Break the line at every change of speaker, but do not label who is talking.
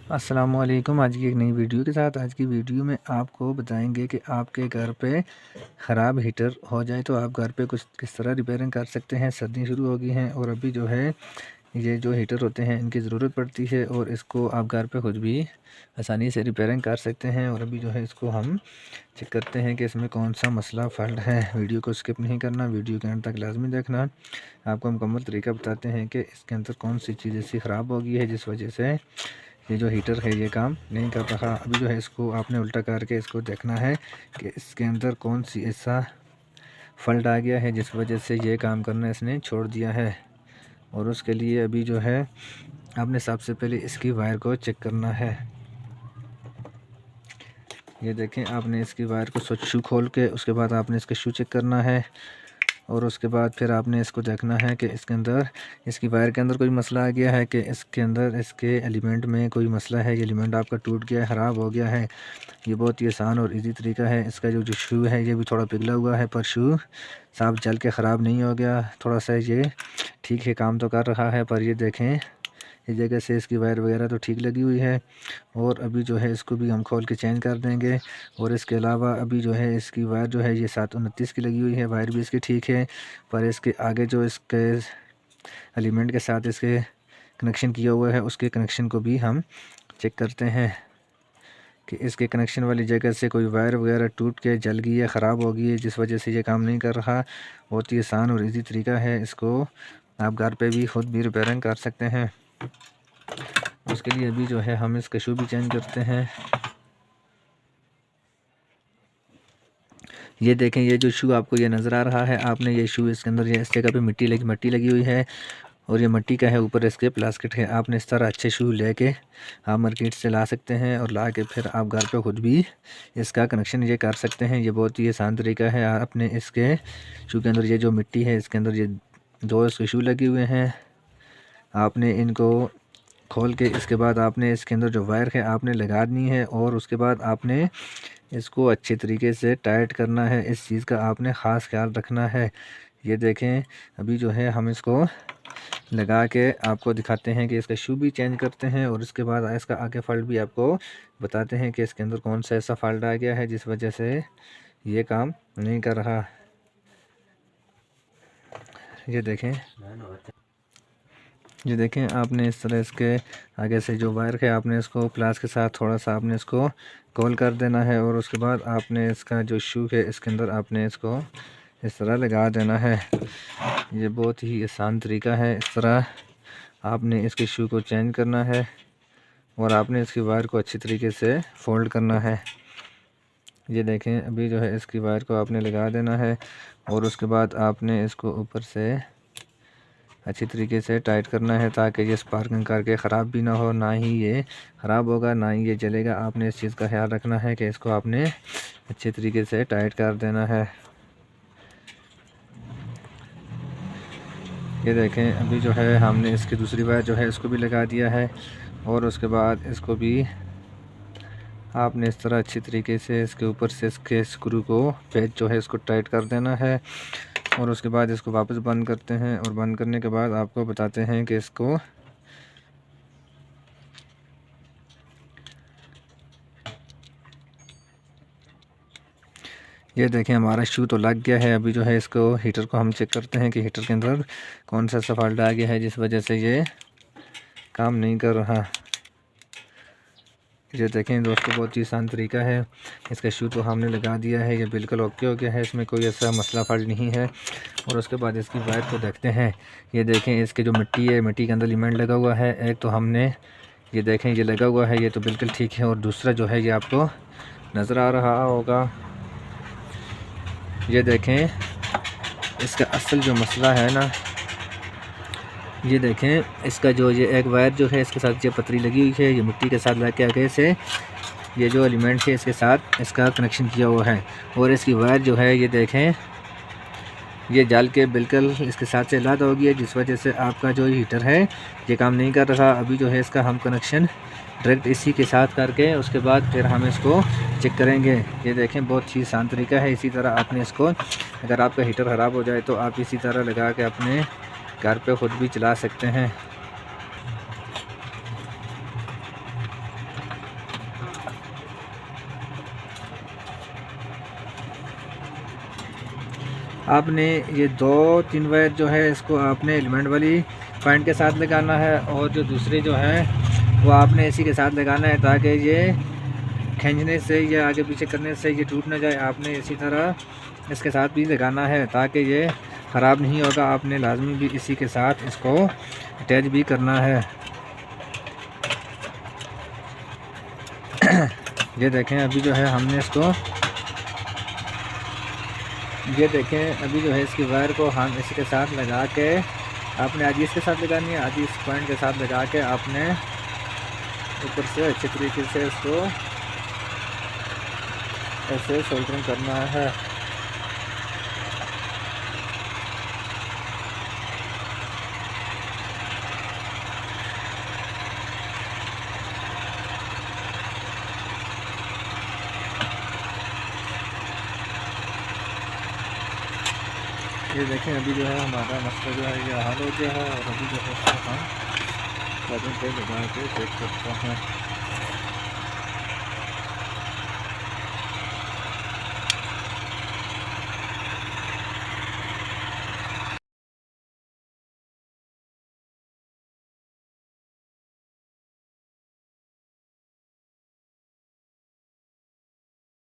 अस्सलामुअलैकुम। आज की एक नई वीडियो के साथ आज की वीडियो में आपको बताएंगे कि आपके घर पे ख़राब हीटर हो जाए तो आप घर पे कुछ किस तरह रिपेयरिंग कर सकते हैं। सर्दी शुरू हो गई हैं और अभी जो है ये जो हीटर होते हैं इनकी ज़रूरत पड़ती है और इसको आप घर पे खुद भी आसानी से रिपेयरिंग कर सकते हैं। और अभी जो है इसको हम चेक करते हैं कि इसमें कौन सा मसला फ़ॉल्ट है। वीडियो को स्किप नहीं करना, वीडियो के अंत तक लाजमी देखना। आपको मुकम्मल तरीका बताते हैं कि इसके अंदर कौन सी चीज़ ऐसी ख़राब हो गई है जिस वजह से ये जो हीटर है ये काम नहीं कर रहा। अभी जो है इसको आपने उल्टा करके इसको देखना है कि इसके अंदर कौन सी ऐसा फॉल्ट आ गया है जिस वजह से ये काम करना इसने छोड़ दिया है। और उसके लिए अभी जो है आपने सबसे पहले इसकी वायर को चेक करना है। ये देखें, आपने इसकी वायर को स्विच शू खोल के उसके बाद आपने इसका शू चेक करना है और उसके बाद फिर आपने इसको देखना है कि इसके अंदर इसकी वायर के अंदर कोई मसला आ गया है कि इसके अंदर इसके एलिमेंट में कोई मसला है। ये एलिमेंट आपका टूट गया है, ख़राब हो गया है। ये बहुत ही आसान और इजी तरीका है। इसका जो शू है ये भी थोड़ा पिघला हुआ है पर शू साफ जल के ख़राब नहीं हो गया। थोड़ा सा ये ठीक है, काम तो कर रहा है। पर ये देखें, इस जगह से इसकी वायर वगैरह तो ठीक लगी हुई है। और अभी जो है इसको भी हम खोल के चेंज कर देंगे। और इसके अलावा अभी जो है इसकी वायर जो है ये 729 की लगी हुई है, वायर भी इसकी ठीक है। पर इसके आगे जो इसके एलिमेंट के साथ इसके कनेक्शन किया हुआ है उसके कनेक्शन को भी हम चेक करते हैं कि इसके कनेक्शन वाली जगह से कोई वायर वगैरह टूट के जल गई है, ख़राब हो गई है जिस वजह से ये काम नहीं कर रहा। बहुत ही आसान और इजी तरीका है, इसको आप घर पे भी खुद भी रिपेयरिंग कर सकते हैं। उसके लिए अभी जो है हम इसका शू भी चेंज करते हैं। ये देखें, ये जो शू आपको ये नज़र आ रहा है, आपने ये शू इसके अंदर ये इस जगह पे मिट्टी लगी हुई है और ये मिट्टी का है, ऊपर इसके प्लास्टिक है। आपने इस तरह अच्छे शू लेके आप मार्केट से ला सकते हैं और ला के फिर आप घर पे खुद भी इसका कनेक्शन ये कर सकते हैं। ये बहुत ही आसान तरीका है। आपने इसके शू के अंदर ये जो मिट्टी है इसके अंदर ये दो इसके शू लगे हुए हैं, आपने इनको खोल के इसके बाद आपने इसके अंदर जो वायर है आपने लगा दी है और उसके बाद आपने इसको अच्छे तरीके से टाइट करना है। इस चीज़ का आपने ख़ास ख्याल रखना है। ये देखें, अभी जो है हम इसको लगा के आपको दिखाते हैं कि इसका शू भी चेंज करते हैं और इसके बाद इसका आगे फॉल्ट भी आपको बताते हैं कि इसके अंदर कौन सा ऐसा फॉल्ट आ गया है जिस वजह से ये काम नहीं कर रहा। ये देखें, आपने इस तरह इसके आगे से जो वायर है आपने इसको प्लास के साथ थोड़ा सा आपने इसको गोल कर देना है और उसके बाद आपने इसका जो शू है इसके अंदर आपने इसको इस तरह लगा देना है। ये बहुत ही आसान तरीका है। इस तरह आपने इसके शू को चेंज करना है और आपने इसकी वायर को अच्छी तरीके से फोल्ड करना है। ये देखें, अभी जो है इसकी वायर को आपने लगा देना है और उसके बाद आपने इसको ऊपर से अच्छी तरीके से टाइट करना है ताकि ये स्पार्किंग करके ख़राब भी ना हो, ना ही ये ख़राब होगा ना ही ये जलेगा। आपने इस चीज़ का ख्याल रखना है कि इसको आपने अच्छे तरीके से टाइट कर देना है। ये देखें, अभी जो है हमने इसकी दूसरी वायर जो है इसको भी लगा दिया है और उसके बाद इसको भी आपने इस तरह अच्छी तरीके से इसके ऊपर से इसके स्क्रू को पेच जो है इसको टाइट कर देना है और उसके बाद इसको वापस बंद करते हैं और बंद करने के बाद आपको बताते हैं कि इसको ये देखें, हमारा शू तो लग गया है। अभी जो है इसको हीटर को हम चेक करते हैं कि हीटर के अंदर कौन सा फॉल्ट आ गया है जिस वजह से ये काम नहीं कर रहा। ये देखें दोस्तों, बहुत ही आसान तरीका है। इसका शू तो हमने लगा दिया है, ये बिल्कुल ओके हो गया है, इसमें कोई ऐसा मसला फॉल्ट नहीं है। और उसके बाद इसकी वायर को देखते हैं। ये देखें, इसके जो मिट्टी है, मिट्टी के अंदर एलिमेंट लगा हुआ है। एक तो हमने ये देखें ये लगा हुआ है, ये तो बिल्कुल ठीक है। और दूसरा जो है ये आपको नज़र आ रहा होगा। ये देखें, इसका असल जो मसला है ना, ये देखें इसका जो ये एक वायर जो है इसके साथ ये पतरी लगी हुई है, ये मिट्टी के साथ लग के आगे से ये जो एलिमेंट है इसके साथ इसका कनेक्शन किया हुआ है। और इसकी वायर जो है ये देखें ये जल के बिल्कुल इसके साथ से अलग हो गई है जिस वजह से आपका जो हीटर है ये काम नहीं कर रहा। अभी जो है इसका हम कनेक्शन डायरेक्ट इसी के साथ करके उसके बाद फिर हम इसको चेक करेंगे। ये देखें, बहुत ही आसान तरीका है। इसी तरह आपने इसको, अगर आपका हीटर ख़राब हो जाए तो आप इसी तरह लगा के अपने घर पे ख़ुद भी चला सकते हैं। आपने ये 2-3 वायर जो है इसको आपने एलिमेंट वाली पॉइंट के साथ लगाना है, और जो दूसरी जो है वो आपने इसी के साथ लगाना है, ताकि ये खींचने से या आगे पीछे करने से ये टूट ना जाए। आपने इसी तरह इसके साथ भी लगाना है ताकि ये ख़राब नहीं होगा। आपने लाजमी भी इसी के साथ इसको अटैच भी करना है। ये देखें अभी जो है हमने इसको, ये देखें अभी जो है इसकी वायर को हम इसके साथ लगा के, आपने आधी इसके साथ लगानी है, आधी इस पॉइंट के साथ लगा के आपने ऊपर से अच्छे तरीके से इसको ऐसे सोल्डरिंग करना है। ये देखें अभी जो है हमारा मसला जो है ये हल हो गया है, और अभी जो है इसको हम कदम पे लगा के देख सकते हैं।